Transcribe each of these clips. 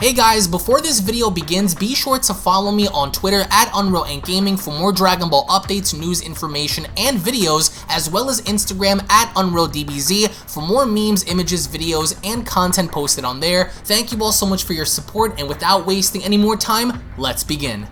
Hey guys, before this video begins, be sure to follow me on Twitter at UnrealEntGaming for more Dragon Ball updates, news, information, and videos, as well as Instagram at UnrealDBZ for more memes, images, videos, and content posted on there. Thank you all so much for your support, and without wasting any more time, let's begin.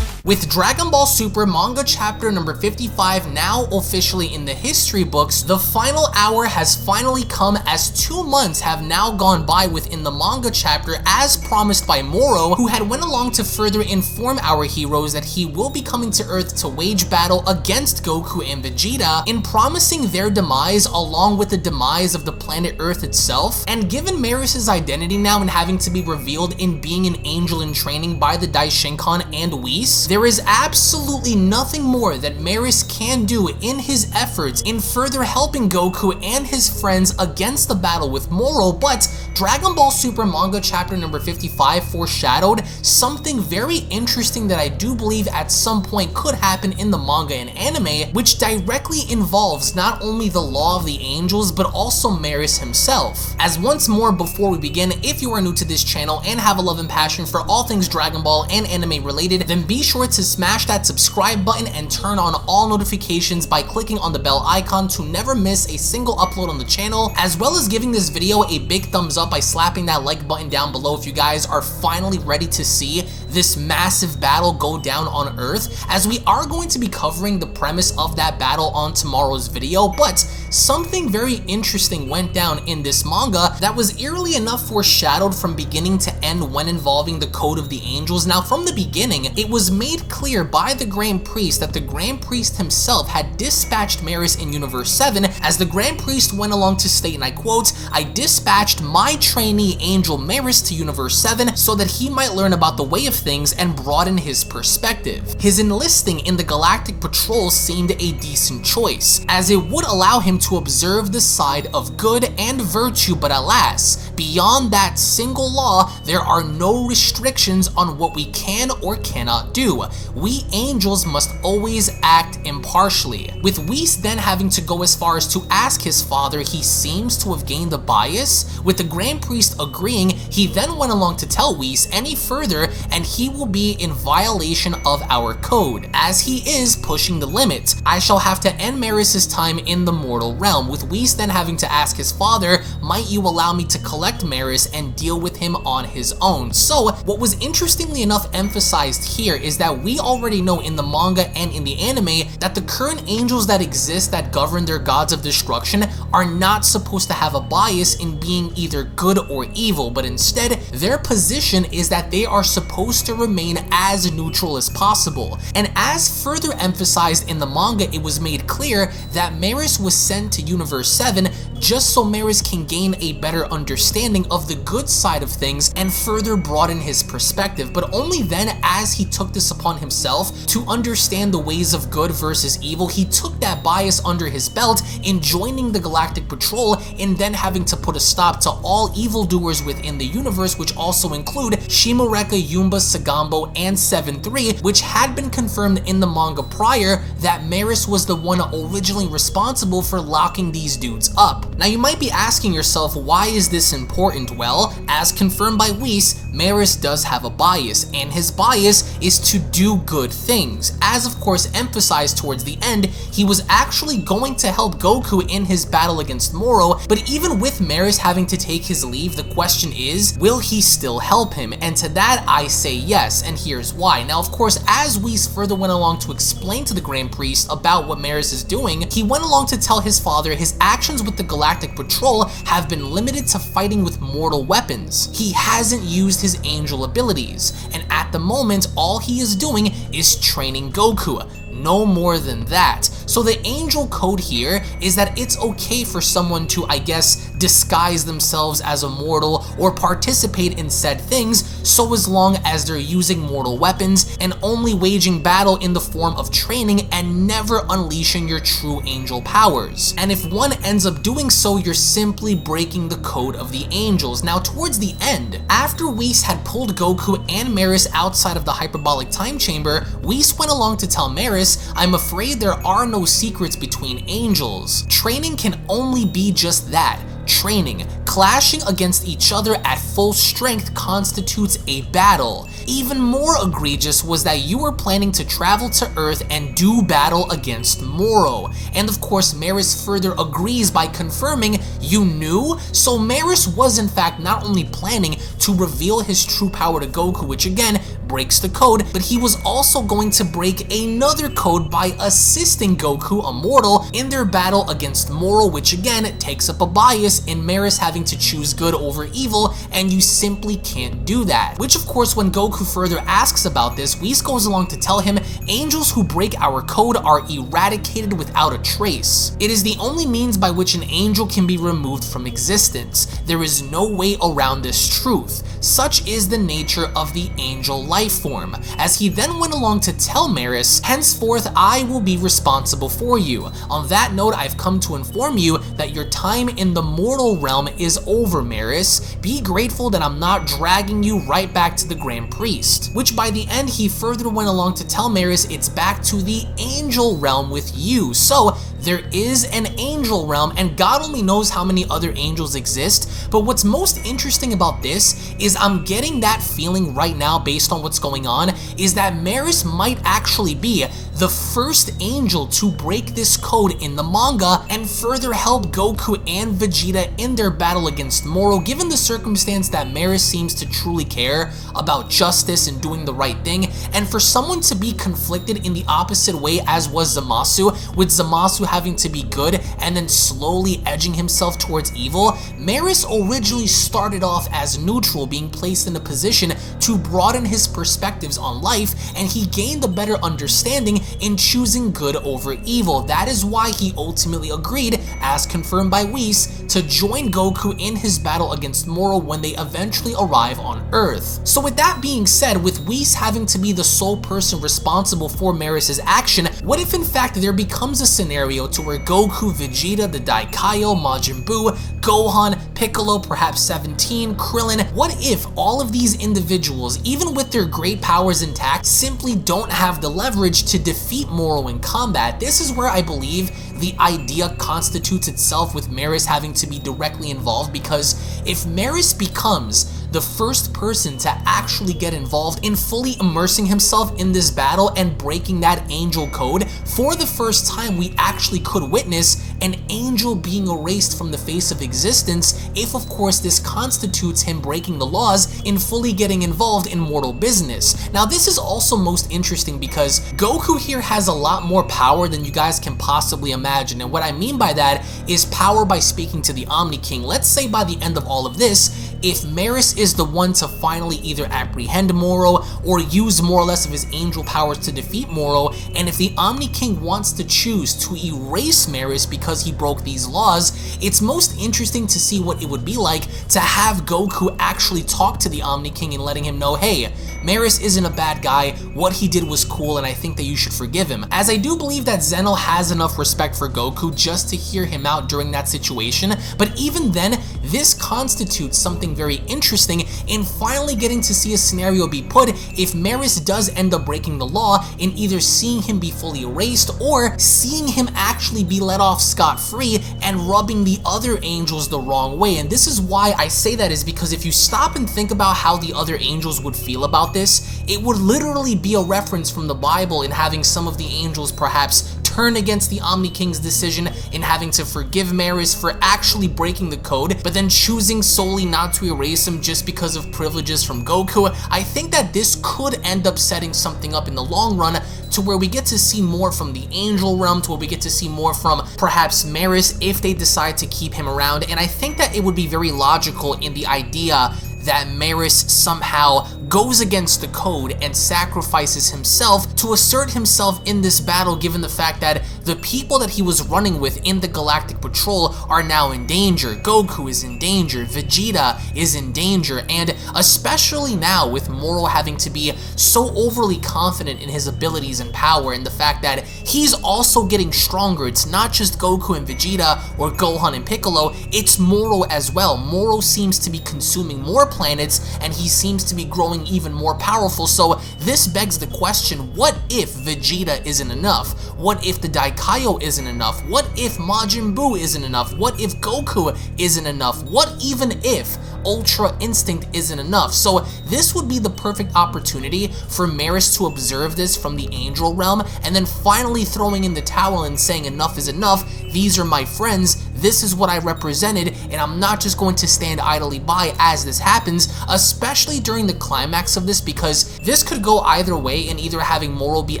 With Dragon Ball Super manga chapter number 55 now officially in the history books, the final hour has finally come as 2 months have now gone by within the manga chapter as promised by Moro, who had went along to further inform our heroes that he will be coming to Earth to wage battle against Goku and Vegeta, in promising their demise along with the demise of the planet Earth itself. And given Merus' identity now and having to be revealed in being an angel in training by the Daishinkan and WHIS, there is absolutely nothing more that Merus can do in his efforts in further helping Goku and his friends against the battle with Moro, but Dragon Ball Super manga chapter number 55 foreshadowed something very interesting that I do believe at some point could happen in the manga and anime, which directly involves not only the law of the angels but also Merus himself. As once more before we begin, if you are new to this channel and have a love and passion for all things Dragon Ball and anime related, then be sure to smash that subscribe button and turn on all notifications by clicking on the bell icon to never miss a single upload on the channel, as well as giving this video a big thumbs up by slapping that like button down below if you guys are finally ready to see this massive battle go down on Earth, as we are going to be covering the premise of that battle on tomorrow's video. But something very interesting went down in this manga that was eerily enough foreshadowed from beginning to end when involving the Code of the Angels. Now, from the beginning, it was made clear by the Grand Priest that the Grand Priest himself had dispatched Merus in Universe 7, as the Grand Priest went along to state, and I quote, "I dispatched my trainee angel Merus to Universe 7 so that he might learn about the way of things and broaden his perspective. His enlisting in the Galactic Patrol seemed a decent choice, as it would allow him to observe the side of good and virtue, but alas, beyond that single law, there are no restrictions on what we can or cannot do. We angels must always act impartially." With WHIS then having to go as far as to ask his father, he seems to have gained a bias. With the Grand Priest agreeing, he then went along to tell WHIS any further and he will be in violation of our code, as he is pushing the limit. I shall have to end Merus' time in the mortal realm, with WHIS then having to ask his father, might you allow me to collect Merus and deal with him on his own? So what was interestingly enough emphasized here is that we already know in the manga and in the anime that the current angels that exist that govern their gods of destruction are not supposed to have a bias in being either good or evil, but instead their position is that they are supposed to remain as neutral as possible. And as further emphasized in the manga, it was made clear that Merus was sent to Universe 7 just so Merus can gain a better understanding of the good side of things and further broaden his perspective, but only then, as he took this upon himself to understand the ways of good versus evil, he took that bias under his belt in joining the Galactic Patrol and then having to put a stop to all evildoers within the universe, which also include Shimureka, Yumba, Sagambo, and 7-3, which had been confirmed in the manga prior that Merus was the one originally responsible for locking these dudes up. Now you might be asking yourself, why is this important? Well, as confirmed by WHIS, Merus does have a bias, and his bias is to do good things. As of course emphasized towards the end, he was actually going to help Goku in his battle against Moro, but even with Merus having to take his leave, the question is, will he still help him? And to that I say yes, and here's why. Now of course, as WHIS further went along to explain to the Grand Priest about what Merus is doing, he went along to tell his father his actions with the Galactic Patrol have been limited to fighting with mortal weapons. He hasn't used his angel abilities, and at the moment all he is doing is training Goku. No more than that. So the angel code here is that it's okay for someone to, I guess, disguise themselves as a mortal or participate in said things, so as long as they're using mortal weapons and only waging battle in the form of training and never unleashing your true angel powers. And if one ends up doing so, you're simply breaking the code of the angels. Now towards the end, after Whis had pulled Goku and Merus outside of the hyperbolic time chamber, Whis went along to tell Merus, "I'm afraid there are no secrets between angels. Training can only be just that, training. Clashing against each other at full strength constitutes a battle. Even more egregious was that you were planning to travel to Earth and do battle against Moro." And of course, Merus further agrees by confirming, "You knew?" So Merus was in fact not only planning to reveal his true power to Goku, which again breaks the code, but he was also going to break another code by assisting Goku, a mortal, in their battle against Moro, which again takes up a bias in Merus having to choose good over evil, and you simply can't do that. Which of course, when Goku further asks about this, Whis goes along to tell him, "Angels who break our code are eradicated without a trace. It is the only means by which an angel can be removed from existence. There is no way around this truth. Such is the nature of the angel life form." As he then went along to tell Merus, "Henceforth I will be responsible for you. On that note, I've come to inform you that your time in the mortal realm is over, Merus. Be grateful that I'm not dragging you right back to the Grand Priest." Which by the end, he further went along to tell Merus it's back to the angel realm with you. So there is an angel realm, and God only knows how many other angels exist. But what's most interesting about this is I'm getting that feeling right now, based on what's going on, is that Merus might actually be the first angel to break this code in the manga and further help Goku and Vegeta in their battle against Moro, given the circumstance that Merus seems to truly care about justice and doing the right thing. And for someone to be conflicted in the opposite way as was Zamasu, with Zamasu having to be good and then slowly edging himself towards evil, Merus originally started off as neutral, being placed in a position to broaden his perspectives on life, and he gained a better understanding in choosing good over evil. That is why he ultimately agreed, as confirmed by Whis, to join Goku in his battle against Moro when they eventually arrive on Earth. So with that being said, with Whis having to be the sole person responsible for Merus' action, what if in fact there becomes a scenario to where Goku, Vegeta, the Daikaio, Majin Buu, Gohan, Piccolo, perhaps 17, Krillin, what if all of these individuals, even with their great powers intact, simply don't have the leverage to defeat Moro in combat? This is where I believe the idea constitutes itself, with Merus having to be directly involved, because if Merus becomes the first person to actually get involved in fully immersing himself in this battle and breaking that angel code, for the first time we actually could witness an angel being erased from the face of existence, if of course this constitutes him breaking the laws in fully getting involved in mortal business. Now this is also most interesting because Goku here has a lot more power than you guys can possibly imagine, and what I mean by that is power by speaking to the Omni King. Let's say by the end of all of this, if Merus is the one to finally either apprehend Moro or use more or less of his angel powers to defeat Moro, and if the Omni King wants to choose to erase Merus because he broke these laws, it's most interesting to see what it would be like to have Goku actually talk to the Omni King and letting him know, hey, Merus isn't a bad guy, what he did was cool, and I think that you should forgive him. As I do believe that Zeno has enough respect for Goku just to hear him out during that situation, but even then, this constitutes something very interesting in finally getting to see a scenario be put if Merus does end up breaking the law, in either seeing him be fully erased or seeing him actually be let off scot-free and rubbing the other angels the wrong way. And this is why I say that, is because if you stop and think about how the other angels would feel about this, it would literally be a reference from the Bible in having some of the angels perhaps turn against the Omni King's decision in having to forgive Merus for actually breaking the code, but then choosing solely not to erase him just because of privileges from Goku. I think that this could end up setting something up in the long run to where we get to see more from the angel realm, to where we get to see more from perhaps Merus if they decide to keep him around. And I think that it would be very logical in the idea that Merus somehow goes against the code and sacrifices himself to assert himself in this battle, given the fact that the people that he was running with in the Galactic Patrol are now in danger. Goku is in danger, Vegeta is in danger, and especially now with Moro having to be so overly confident in his abilities and power, and the fact that he's also getting stronger. It's not just Goku and Vegeta or Gohan and Piccolo, it's Moro as well. Moro seems to be consuming more planets, and he seems to be growing even more powerful, so this begs the question, what if Vegeta isn't enough? What if the Daikaio isn't enough? What if Majin Buu isn't enough? What if Goku isn't enough? What even if Ultra Instinct isn't enough? So this would be the perfect opportunity for Merus to observe this from the Angel Realm, and then finally throwing in the towel and saying enough is enough, these are my friends, this is what I represented, and I'm not just going to stand idly by as this happens, especially during the climax of this, because this could go either way in either having Moro be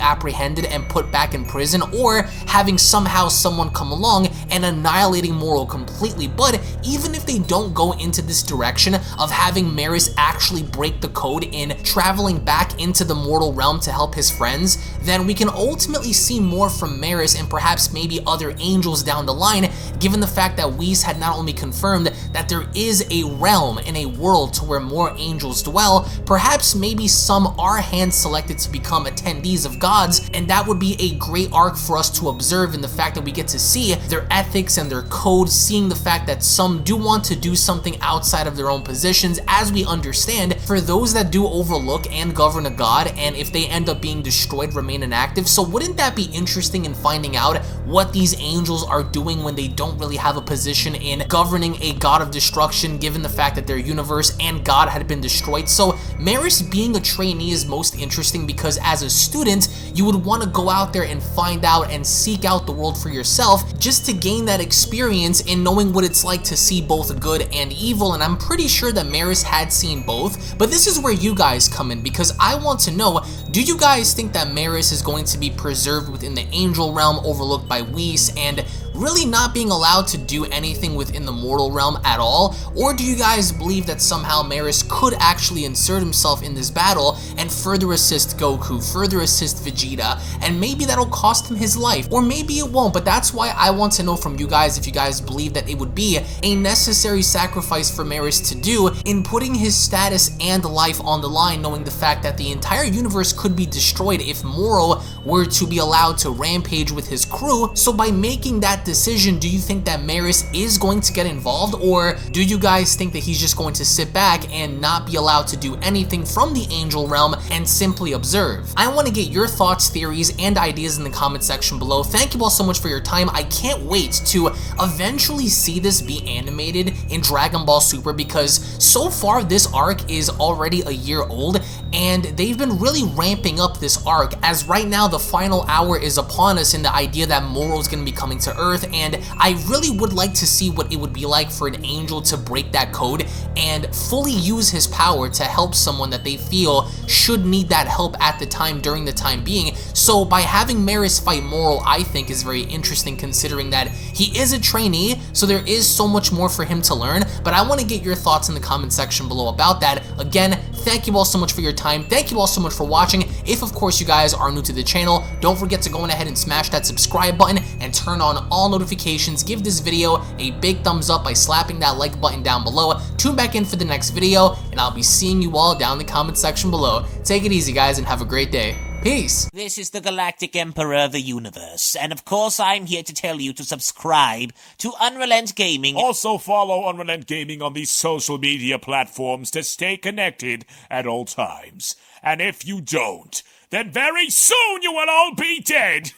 apprehended and put back in prison, or having somehow someone come along and annihilating Moro completely. But even if they don't go into this direction of having Merus actually break the code in traveling back into the mortal realm to help his friends, then we can ultimately see more from Merus and perhaps maybe other angels down the line, given the fact that WHIS had not only confirmed that there is a realm and a world to where more angels dwell, perhaps maybe some are hand-selected to become attendees of gods, and that would be a great arc for us to observe in the fact that we get to see their ethics and their code, seeing the fact that some do want to do something outside of their own positions, as we understand, for those that do overlook and govern a god, and if they end up being destroyed, remain inactive. So wouldn't that be interesting in finding out what these angels are doing when they don't really have a position in governing a god of destruction, given the fact that their universe and god had been destroyed? So Merus being a trainee is most interesting because as a student, you would want to go out there and find out and seek out the world for yourself, just to gain that experience in knowing what it's like to see both good and evil, and I'm pretty sure that Merus had seen both. But this is where you guys come in, because I want to know, do you guys think that Merus is going to be preserved within the angel realm, overlooked by WHIS, and really not being allowed to do anything within the mortal realm at all? Or do you guys believe that somehow Merus could actually insert himself in this battle and further assist Goku, further assist Vegeta, and maybe that'll cost him his life, or maybe it won't? But that's why I want to know from you guys if you guys believe that it would be a necessary sacrifice for Merus to do in putting his status and life on the line, knowing the fact that the entire universe could be destroyed if Moro were to be allowed to rampage with his crew. So by making that decision, do you think that Merus is going to get involved, or do you guys think that he's just going to sit back and not be allowed to do anything from the angel realm and simply observe? I want to get your thoughts, theories, and ideas in the comment section below. Thank you all so much for your time. I can't wait to eventually see this be animated in Dragon Ball Super, because so far this arc is already a year old, and they've been really ramping up this arc, as right now the final hour is upon us in the idea that Moro is going to be coming to Earth, and I really would like to see what it would be like for an angel to break that code and fully use his power to help someone that they feel should need that help at the time, during the time being. So by having Merus fight Moro, I think is very interesting, considering that he is a trainee, so there is so much more for him to learn. But I want to get your thoughts in the comment section below about that. Again, thank you all so much for your time. Thank you all so much for watching. If of course you guys are new to the channel, don't forget to go ahead and smash that subscribe button and turn on all notifications. Give this video a big thumbs up by slapping that like button down below. Tune back in for the next video, and I'll be seeing you all down in the comment section below. Take it easy, guys, and have a great day. Peace. This is the Galactic Emperor of the Universe, and of course I'm here to tell you to subscribe to UnrealEntGaming. Also follow UnrealEntGaming on these social media platforms to stay connected at all times. And if you don't, then very soon you will all be dead!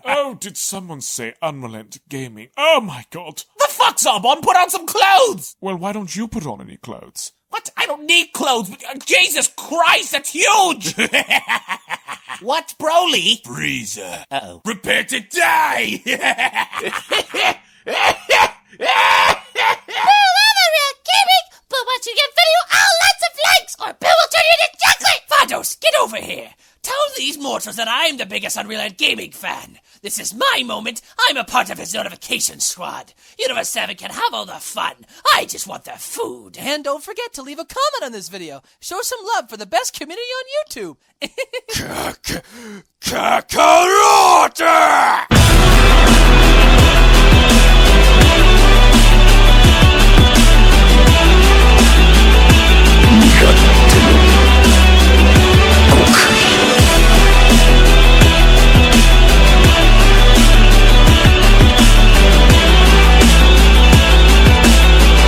Oh, did someone say UnrealEntGaming? Oh my god. The fuck's up, on? Put on some clothes! Well, why don't you put on any clothes? What? I don't need clothes. Jesus Christ, that's huge! What, Broly? Freezer. Uh-oh. Prepare to die! But once you get video, all lots of likes, or Bill will turn you into chocolate! Vados, get over here. Tell these mortals that I'm the biggest UnrealEntGaming fan. This is my moment. I'm a part of his notification squad. Universe 7 can have all the fun. I just want the food. And don't forget to leave a comment on this video. Show some love for the best community on YouTube. Kakarot!